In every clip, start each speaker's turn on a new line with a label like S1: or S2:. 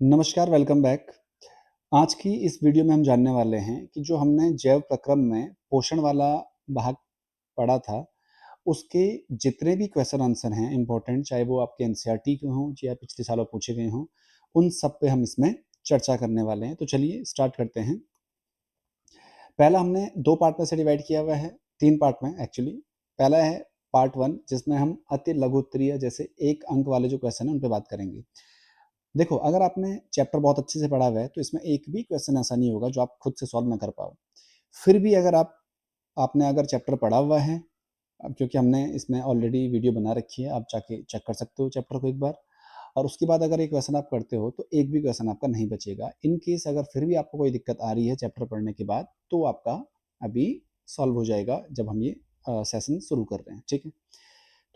S1: नमस्कार, welcome back. आज की इस वीडियो में हम जानने वाले हैं कि जो हमने जैव प्रक्रम में पोषण वाला भाग पढ़ा था, उसके जितने भी क्वेश्चन आंसर हैं इम्पोर्टेंट, चाहे वो आपके एनसीईआरटी के हों या पिछले सालों पूछे गए हों, उन सब पे हम इसमें चर्चा करने वाले हैं। तो चलिए स्टार्ट करते हैं। पहला हमने 2 पार्ट में से डिवाइड किया हुआ है, 3 पार्ट में एक्चुअली। पहला है पार्ट 1 जिसमें हम अति लघु उत्तरीय जैसे 1 अंक वाले जो क्वेश्चन हैं, उन पे बात करेंगे। देखो, अगर आपने चैप्टर बहुत अच्छे से पढ़ा हुआ है, तो इसमें एक भी क्वेश्चन ऐसा नहीं होगा जो आप खुद से सॉल्व ना कर पाओ। फिर भी अगर आपने अगर चैप्टर पढ़ा हुआ है, अब क्योंकि हमने इसमें ऑलरेडी वीडियो बना रखी है, आप जाके चेक कर सकते हो चैप्टर को एक बार। और उसके बाद अगर ये क्वेश्चन आप करते हो, तो एक भी क्वेश्चन आपका नहीं बचेगा। इन केस अगर फिर भी आपको कोई दिक्कत आ रही है चैप्टर पढ़ने के बाद, तो आपका अभी सॉल्व हो जाएगा जब हम ये सेशन शुरू कर रहे हैं, ठीक है?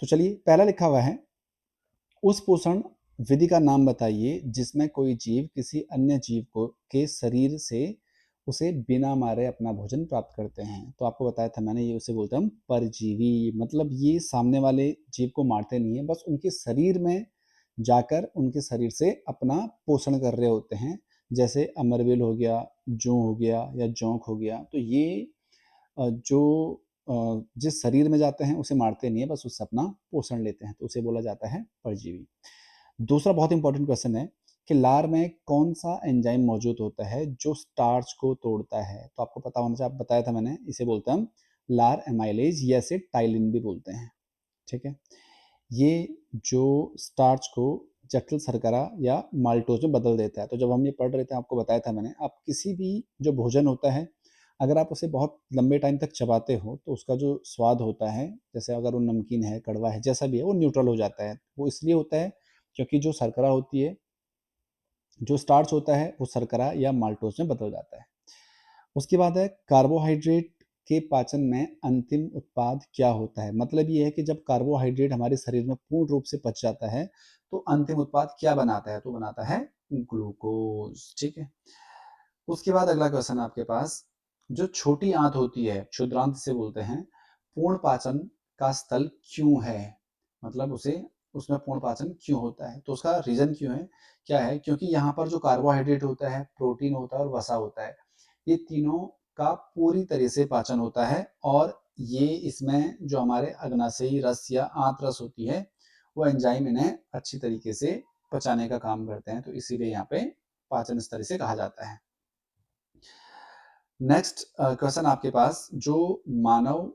S1: तो चलिए, पहला लिखा हुआ है, उस पोषण विधि का नाम बताइए जिसमें कोई जीव किसी अन्य जीव को के शरीर से उसे बिना मारे अपना भोजन प्राप्त करते हैं। तो आपको बताया था मैंने, ये उसे बोलते हैं हम परजीवी। मतलब ये सामने वाले जीव को मारते नहीं है, बस उनके शरीर में जाकर उनके शरीर से अपना पोषण कर रहे होते हैं। जैसे अमरवेल हो गया, जौ हो गया या जोंक हो गया। तो ये जो जिस शरीर में जाते हैं उसे मारते नहीं है, बस उससे अपना पोषण लेते हैं, तो उसे बोला जाता है परजीवी। दूसरा बहुत इंपॉर्टेंट क्वेश्चन है कि लार में कौन सा एंजाइम मौजूद होता है जो स्टार्च को तोड़ता है? तो आपको पता होना चाहिए, आप बताया था मैंने, इसे बोलते हैं हम लार एमाइलेज या इसे टाइलिन भी बोलते हैं, ठीक है? ये जो स्टार्च को जटिल शर्करा या माल्टोज में बदल देता है। तो जब हम ये पढ़ रहे थे, आपको बताया था मैंने, आप किसी भी जो भोजन होता है, अगर आप उसे बहुत लंबे टाइम तक चबाते हो, तो उसका जो स्वाद होता है, जैसे अगर वो नमकीन है, कड़वा है, जैसा भी है, वो न्यूट्रल हो जाता है। वो इसलिए होता है क्योंकि जो शर्करा होती है, जो स्टार्च होता है, वो शर्करा या माल्टोज में बदल जाता है। उसके बाद है, कार्बोहाइड्रेट के पाचन में अंतिम उत्पाद क्या होता है? मतलब ये है कि जब कार्बोहाइड्रेट हमारे शरीर में पूर्ण रूप से पच जाता है, तो अंतिम उत्पाद क्या बनाता है? तो बनाता है ग्लूकोज, ठीक है? उसके बाद अगला क्वेश्चन आपके पास, जो छोटी आंत होती है, क्षुद्रांत से बोलते हैं, पूर्ण पाचन का स्थल क्यों है? मतलब उसे उसमें पूर्ण पाचन क्यों होता है? तो उसका रीजन क्यों है, क्या है? क्योंकि यहाँ पर जो कार्बोहाइड्रेट होता है, प्रोटीन होता है और वसा होता है, ये तीनों का पूरी तरह से पाचन होता है। और ये इसमें जो हमारे अग्नाशयी रस या आंत रस होती है, वो एंजाइम इन्हें अच्छी तरीके से पचाने का काम करते हैं, तो इसीलिए यहाँ पे पाचन इस तरह से कहा जाता है। नेक्स्ट क्वेश्चन आपके पास, जो मानव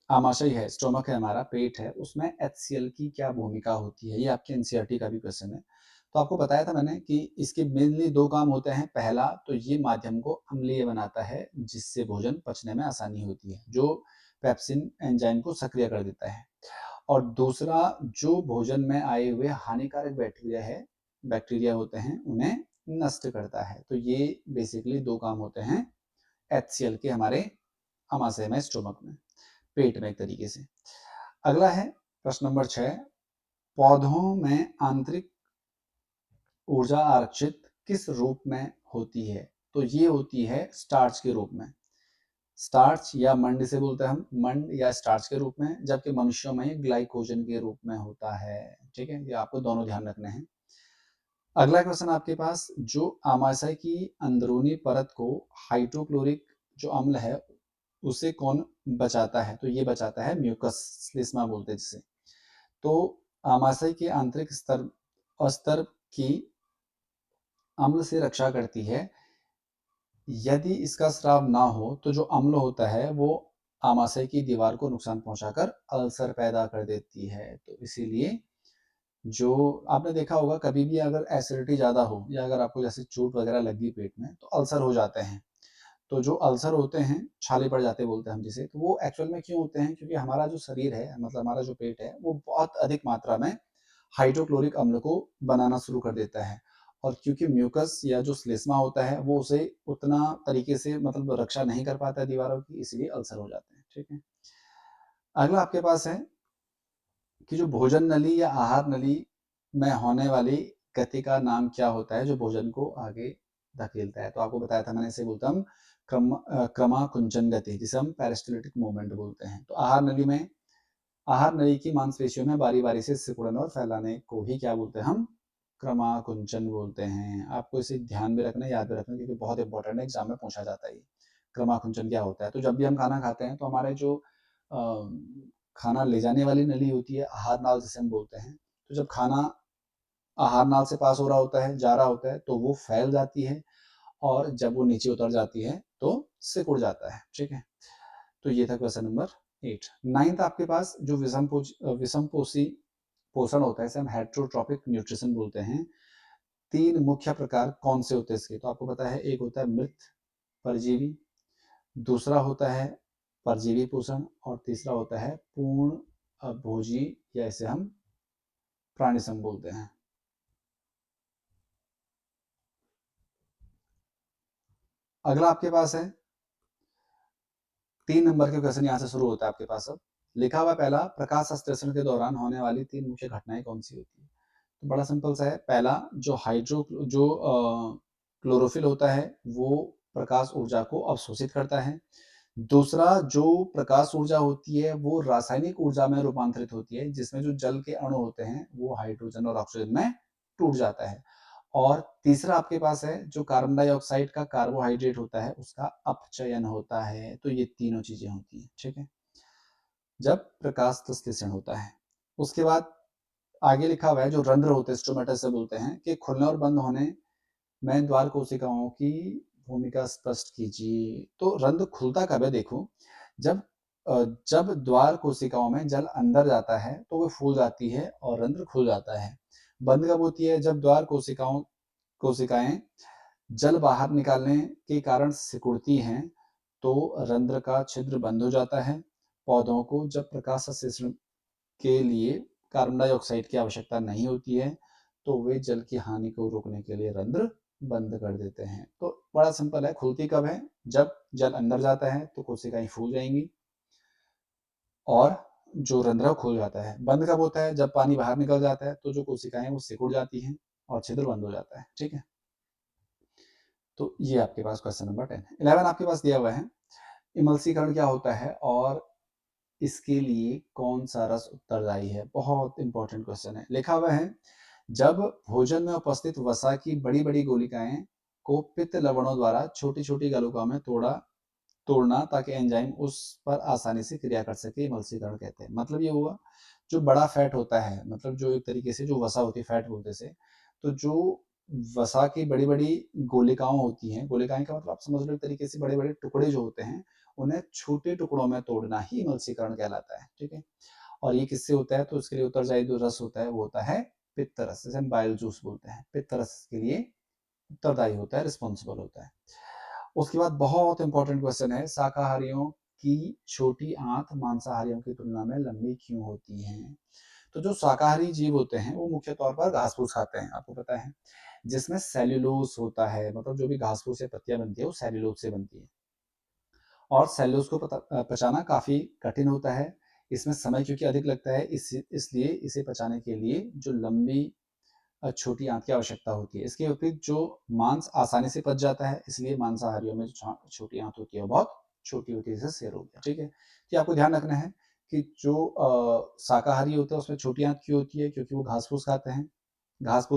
S1: आमाशय है, स्टोमक है, हमारा पेट है, उसमें HCl की क्या भूमिका होती है? ये आपके एनसीईआरटी का भी क्वेश्चन है। तो आपको बताया था मैंने कि इसके मेनली 2 काम होते हैं। पहला तो ये माध्यम को अम्लीय बनाता है, जिससे भोजन पचने में आसानी होती है, जो पेप्सिन एंजाइम को सक्रिय कर देता है। और दूसरा, जो भोजन में आए हुए हानिकारक बैक्टीरिया होते हैं, उन्हें नष्ट करता है। तो ये बेसिकली 2 काम होते हैं HCl के हमारे आमाशय में, स्टोमक में, पेट में एक तरीके से। अगला है प्रश्न नंबर 6, पौधों में आंतरिक ऊर्जा आरक्षित किस रूप में होती है? तो ये होती है स्टार्च के रूप में। स्टार्च या मंड से बोलते हैं हम, मंड या स्टार्च के रूप में, जबकि मनुष्यों में ग्लाइकोजन के रूप में होता है, ठीक है? ये आपको दोनों ध्यान रखने हैं। अगला क्वेश्चन आपके पास, जो आमाशय की अंदरूनी परत को हाइड्रोक्लोरिक जो अम्ल है, उसे कौन बचाता है? तो ये बचाता है म्यूकस, स्लिस्मा बोलते हैं जिसे। तो आमाशय के आंतरिक स्तर की अम्ल से रक्षा करती है। यदि इसका स्राव ना हो, तो जो अम्ल होता है वो आमाशय की दीवार को नुकसान पहुंचाकर अल्सर पैदा कर देती है। तो इसीलिए जो आपने देखा होगा, कभी भी अगर एसिडिटी ज़्यादा हो या अगर आपको जैसे चोट वगैरह लगी पेट में, तो अल्सर हो जाते हैं। तो जो अल्सर होते हैं, छाले पड़ जाते बोलते हैं हम जिसे, तो वो एक्चुअल में क्यों होते हैं? क्योंकि हमारा जो शरीर है, मतलब हमारा जो पेट है, वो बहुत अधिक मात्रा में हाइड्रोक्लोरिक अम्ल को बनाना शुरू कर देता है। और क्योंकि म्यूकस या जो श्लेष्मा होता है, वो उसे उतना तरीके से मतलब रक्षा नहीं कर पाता है दीवारों की, इसलिए अल्सर हो जाते हैं, ठीक है? अगला आपके पास है कि जो भोजन नली या आहार नली में होने वाली गति का नाम क्या होता है, जो भोजन को आगे धकेलता है? तो आपको बताया था मैंने, इसे बोलते हम क्रमाकुंचन गति, जिसे हम पेरिस्टाल्टिक मूवमेंट बोलते हैं। तो आहार नली की मांसपेशियों में बारी बारी से सिकुड़न और फैलाने को ही क्या बोलते हैं हम? क्रमाकुंचन बोलते हैं। आपको इसे ध्यान में रखना है, याद में रखना है, क्योंकि बहुत इंपॉर्टेंट है, एग्जाम में पूछा जाता है ये। क्रमाकुंचन क्या होता है? तो जब भी हम खाना खाते हैं तो हमारे जो खाना ले जाने वाली नली होती है, आहार नाल जिसे हम बोलते हैं, तो जब खाना आहार नाल से पास हो रहा होता है, जा रहा होता है, तो वो फैल जाती है, और जब वो नीचे उतर जाती है तो सिकुड़ जाता है। ठीक है, तो ये था क्वेश्चन नंबर 8। 9th आपके पास जो विषम पोषी पोषण होता है, इसे हम हेटेरोट्रॉपिक न्यूट्रिशन बोलते हैं। 3 मुख्य प्रकार कौन से होते हैं इसके? तो आपको पता है, एक होता है मृत परजीवी, दूसरा होता है परजीवी पोषण, और तीसरा होता है पूर्ण भोजी, या इसे हम प्राणिसम बोलते हैं। अगला आपके पास है 3 नंबर के क्वेश्चन, यहाँ से शुरू होता है आपके पास। अब लिखा हुआ पहला, प्रकाश संश्लेषण के दौरान होने वाली 3 मुख्य घटनाएं कौन सी होती है? तो बड़ा सिंपल सा है। पहला, जो क्लोरोफिल होता है वो प्रकाश ऊर्जा को अवशोषित करता है। दूसरा, जो प्रकाश ऊर्जा होती है वो रासायनिक ऊर्जा में रूपांतरित होती है, जिसमें जो जल के अणु होते हैं वो हाइड्रोजन और ऑक्सीजन में टूट जाता है। और तीसरा आपके पास है, जो कार्बन डाइऑक्साइड का कार्बोहाइड्रेट होता है उसका अपचयन होता है। तो ये तीनों चीजें होती हैं, ठीक है, जब प्रकाश संश्लेषण होता है। उसके बाद आगे लिखा हुआ है, जो रंध्र होते हैं, स्टोमेटा से बोलते हैं, कि खुलने और बंद होने में द्वार कोशिकाओं की भूमिका स्पष्ट कीजिए। तो रंध्र खुलता कब है? देखो, जब जब द्वार कोशिकाओं में जल अंदर जाता है तो वो फूल जाती है और रंध्र खुल जाता है। बंद कब होती है? जब द्वार कोशिकाएं जल बाहर निकालने के कारण सिकुड़ती हैं, तो रंध्र का छिद्र बंद हो जाता है। पौधों को जब प्रकाश संश्लेषण के लिए कार्बन डाइऑक्साइड की आवश्यकता नहीं होती है, तो वे जल की हानि को रोकने के लिए रंध्र बंद कर देते हैं। तो बड़ा सिंपल है, खुलती कब है? जब जल अंदर जाता है तो कोशिकाएं फूल जाएंगी, और जो रंध्र खुल जाता है। बंद कब होता है? जब पानी बाहर निकल जाता है, तो जो कोशिकाएं वो सिकुड़ जाती हैं और छिद्र बंद हो जाता है। ठीक है, तो ये आपके पास क्वेश्चन नंबर 10 है। 11 आपके पास दिया हुआ है, इमल्सीकरण क्या होता है और इसके लिए कौन सा रस उत्तरदायी है? बहुत इंपॉर्टेंट क्वेश्चन है। लिखा हुआ है, जब भोजन में उपस्थित वसा की बड़ी बड़ी गोलिकाएं को पित्त लवणों द्वारा छोटी छोटी गोलिकाओं में तोड़ना ताकि एंजाइम उस पर आसानी से क्रिया कर सके, इमल्सीकरण कहते हैं। मतलब ये हुआ, जो बड़ा फैट होता है, मतलब जो एक तरीके से जो वसा होती है, फैट बोलते से, तो जो वसा की बड़ी बड़ी गोलिकाओं होती हैं, गोलिकाएं का मतलब आप समझ लो एक तरीके से बड़े बड़े टुकड़े जो होते हैं, उन्हें छोटे टुकड़ों में तोड़ना ही इमल्सीकरण कहलाता है। ठीक है, और ये किससे होता है? तो इसके लिए उत्तरदायी जो रस होता है वो होता है पित्त रस, जैसे हम बाइल जूस बोलते हैं, पित्त रस के लिए उत्तरदायी होता है, रिस्पॉन्सिबल होता है। उसके बाद बहुत इंपॉर्टेंट क्वेश्चन है, शाकाहारियों की छोटी आंत मांसाहारियों की तुलना में लंबी क्यों होती है? तो जो शाकाहारी जीव होते हैं वो मुख्य तौर पर घास फूस खाते हैं, आपको पता है, जिसमें सेल्यूलोज होता है, मतलब जो भी घास फूस से पत्तियां बनती है वो सेल्यूलोज से बनती है, और सेल्यूलोज को पचाना काफी कठिन होता है। इसमें समय क्योंकि अधिक लगता है, इसलिए इसे पचाने के लिए जो लंबी छोटी आंत की आवश्यकता होती है। इसके विपरीत जो मांस आसानी से पच जाता है, इसलिए मांसाहारियों में जो छोटी आंत होती है बहुत छोटी होती है, जैसे शेर हो गया। ठीक है, तो आपको ध्यान रखना है कि जो शाकाहारी होता है उसमें छोटी आंत क्यों होती है? क्योंकि वो घास फूस खाते हैं। घास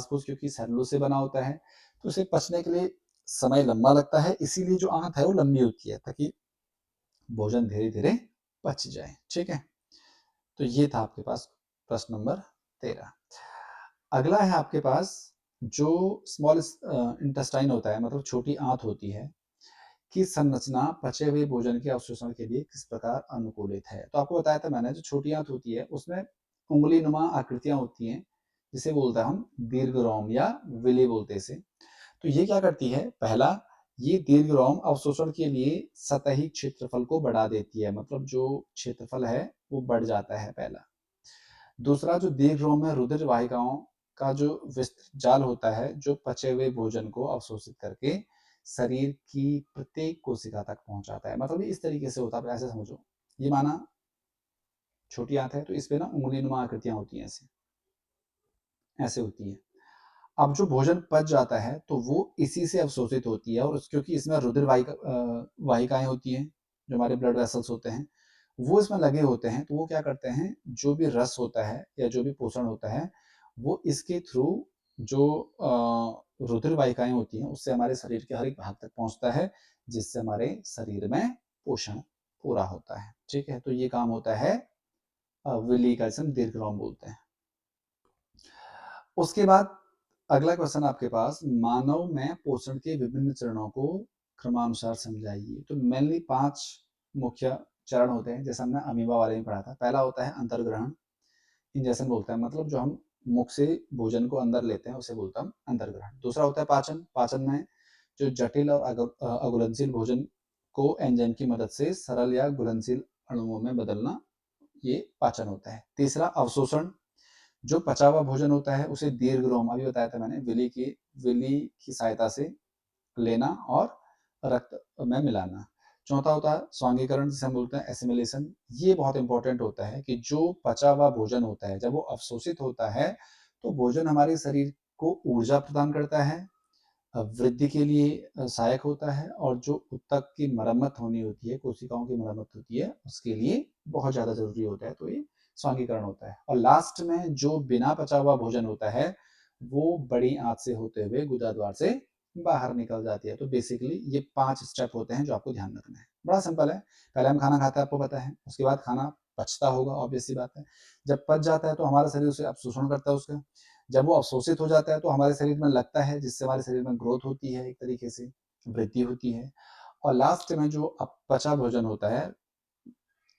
S1: फूस क्योंकि सेलुलोज से बना होता है, तो उसे पचने के लिए समय लंबा लगता है, इसीलिए जो आंत है वो लंबी होती है, ताकि भोजन धीरे धीरे पच जाए। ठीक है, तो ये था आपके पास प्रश्न नंबर 13। अगला है आपके पास, जो स्मॉल इंटेस्टाइन होता है, मतलब छोटी आंत होती है, की संरचना पचे हुए भोजन के अवशोषण के लिए किस प्रकार अनुकूलित है? तो आपको बताया था मैंने, जो छोटी आंत होती है उसमें उंगली नुमा आकृतियां होती हैं, जिसे बोलते हैं हम दीर्घरोम या विली बोलते हैं इसे। तो ये क्या करती है? पहला, ये दीर्घरोम अवशोषण के लिए सतही क्षेत्रफल को बढ़ा देती है, मतलब जो क्षेत्रफल है वो बढ़ जाता है, पहला। दूसरा, जो दीर्घरोम में रुधिर वाहिकाओं का जो विस्तृत जाल होता है, जो पचे हुए भोजन को अवशोषित करके शरीर की प्रत्येक कोशिका तक पहुंचाता है। मतलब इस तरीके से होता है, ऐसे समझो, ये माना छोटी आंत है तो इस पे ना उंगली नुमा आकृतियां होती हैं, ऐसे ऐसे होती है। अब जो भोजन पच जाता है तो वो इसी से अवशोषित होती है, और क्योंकि इसमें रुधिर वाहिकाएं होती हैं, जो हमारे ब्लड वेसल्स होते हैं वो इसमें लगे होते हैं, तो वो क्या करते हैं, जो भी रस होता है या जो भी पोषण होता है वो इसके थ्रू जो रुधिर वाहिकाएं होती हैं उससे हमारे शरीर के हर एक भाग तक पहुंचता है, जिससे हमारे शरीर में पोषण पूरा होता है। ठीक है, तो ये काम होता है विली का, जिसे हम दीर्घ बोलते हैं। उसके बाद अगला क्वेश्चन आपके पास, मानव में पोषण के विभिन्न चरणों को क्रमानुसार समझाइए। तो मेनली 5 मुख्य चरण होते हैं, जैसे हमने अमीबा वाले में पढ़ा था। पहला होता है अंतर्ग्रहण, इंजेक्शन बोलते हैं, मतलब जो हम मुख से भोजन को अंदर लेते हैं उसे बोलते हैं अंतर्ग्रहण। दूसरा होता है पाचन, पाचन में जो जटिल और अघुलनशील भोजन को एंजाइम की मदद से सरल या घुलनशील अणुओं में बदलना, ये पाचन होता है। तीसरा अवशोषण, जो पचा हुआ भोजन होता है उसे दीर्घ अभी बताया था मैंने, विली की सहायता से लेना और रक्त में मिलाना। चौथा होता है स्वांगीकरण, जिसे हम बोलते हैं एसिमिलेशन। ये बहुत इंपॉर्टेंट होता है कि जो पचा हुआ भोजन होता है जब वो अवशोषित होता है तो भोजन हमारे शरीर को ऊर्जा प्रदान करता है, वृद्धि के लिए सहायक होता है, और जो ऊतक की मरम्मत होनी होती है, कोशिकाओं की मरम्मत होती है, उसके लिए बहुत ज़्यादा ज़रूरी होता है। तो ये स्वांगीकरण होता है। और लास्ट में जो बिना पचा हुआ भोजन होता है वो बड़ी आंत से होते हुए गुदा द्वार से बाहर निकल जाती है। तो बेसिकली ये 5 स्टेप होते हैं जो आपको ध्यान रखना है। बड़ा सिंपल है। पहले हम खाना खाते हैं, आपको पता है, उसके बाद खाना पचता होगा, ऑब्वियस सी बात है। जब पच जाता है तो हमारा शरीर उसे अवशोषण करता है उसका। जब वो अवशोषित हो जाता है तो हमारे शरीर में लगता है, जिससे हमारे शरीर में ग्रोथ होती है, एक तरीके से वृद्धि होती है। और लास्ट में जो अपचा भोजन होता है,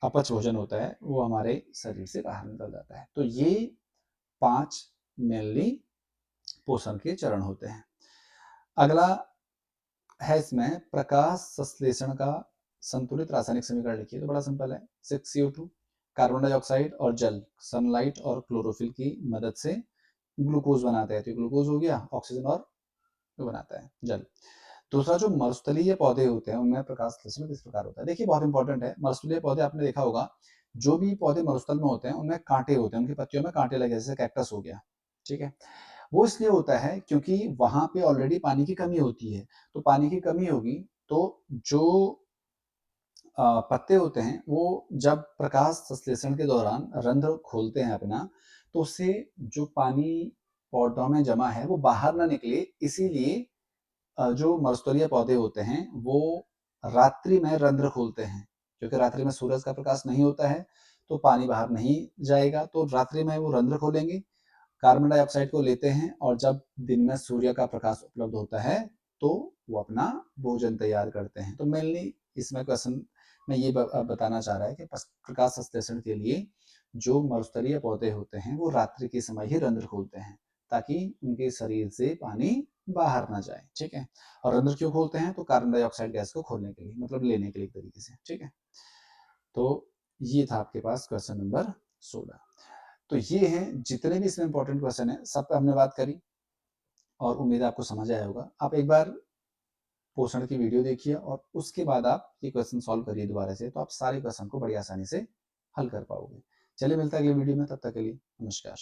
S1: अपच भोजन होता है, वो हमारे शरीर से बाहर निकल जाता है। तो ये 5 मेनली पोषण के चरण होते हैं। अगला है इसमें प्रकाश संश्लेषण का संतुलित रासायनिक समीकरण लिखिए। तो बड़ा सिंपल है, 6CO2, कार्बन डाइऑक्साइड और जल सनलाइट और क्लोरोफिल की मदद से ग्लूकोज बनाते हैं। तो ग्लूकोज हो गया, ऑक्सीजन और बनाता है जल। दूसरा, जो मरुस्थलीय पौधे होते हैं उनमें प्रकाश संश्लेषण किस प्रकार होता है। देखिए बहुत इंपॉर्टेंट है, मरुस्थलीय पौधे आपने देखा होगा, जो भी पौधे मरुस्थल में होते हैं उनमें कांटे होते हैं, उनकी पत्तियों में कांटे लगे, जैसे कैक्टस हो गया। ठीक है, वो इसलिए होता है क्योंकि वहां पे ऑलरेडी पानी की कमी होती है। तो पानी की कमी होगी तो जो पत्ते होते हैं वो जब प्रकाश संश्लेषण के दौरान रंध्र खोलते हैं अपना, तो उससे जो पानी पौधों में जमा है वो बाहर ना निकले, इसीलिए जो मरुस्थलीय पौधे होते हैं वो रात्रि में रंध्र खोलते हैं, क्योंकि रात्रि में सूरज का प्रकाश नहीं होता है तो पानी बाहर नहीं जाएगा। तो रात्रि में वो रंध्र खोलेंगे, कार्बन डाइऑक्साइड को लेते हैं, और जब दिन में सूर्य का प्रकाश उपलब्ध होता है तो वो अपना भोजन तैयार करते हैं। तो मेनली इसमें क्वेश्चन में ये बताना चाह रहा है कि प्रकाश संश्लेषण के लिए जो मरुस्थलीय पौधे होते हैं वो रात्रि के समय ही रंध्र खोलते हैं, ताकि उनके शरीर से पानी बाहर ना जाए। ठीक है, और रंध्र क्यों खोलते हैं, तो कार्बन डाइऑक्साइड गैस को खोलने के लिए, मतलब लेने के लिए एक तरीके से। ठीक है, तो ये था आपके पास क्वेश्चन नंबर 16। तो ये हैं जितने भी इसमें इंपॉर्टेंट क्वेश्चन है, सब पे हमने बात करी और उम्मीद है आपको समझ आया होगा। आप एक बार पोषण की वीडियो देखिए और उसके बाद आप ये क्वेश्चन सॉल्व करिए दोबारा से, तो आप सारे क्वेश्चन को बड़ी आसानी से हल कर पाओगे। चलिए मिलता है अगले वीडियो में, तब तक के लिए नमस्कार।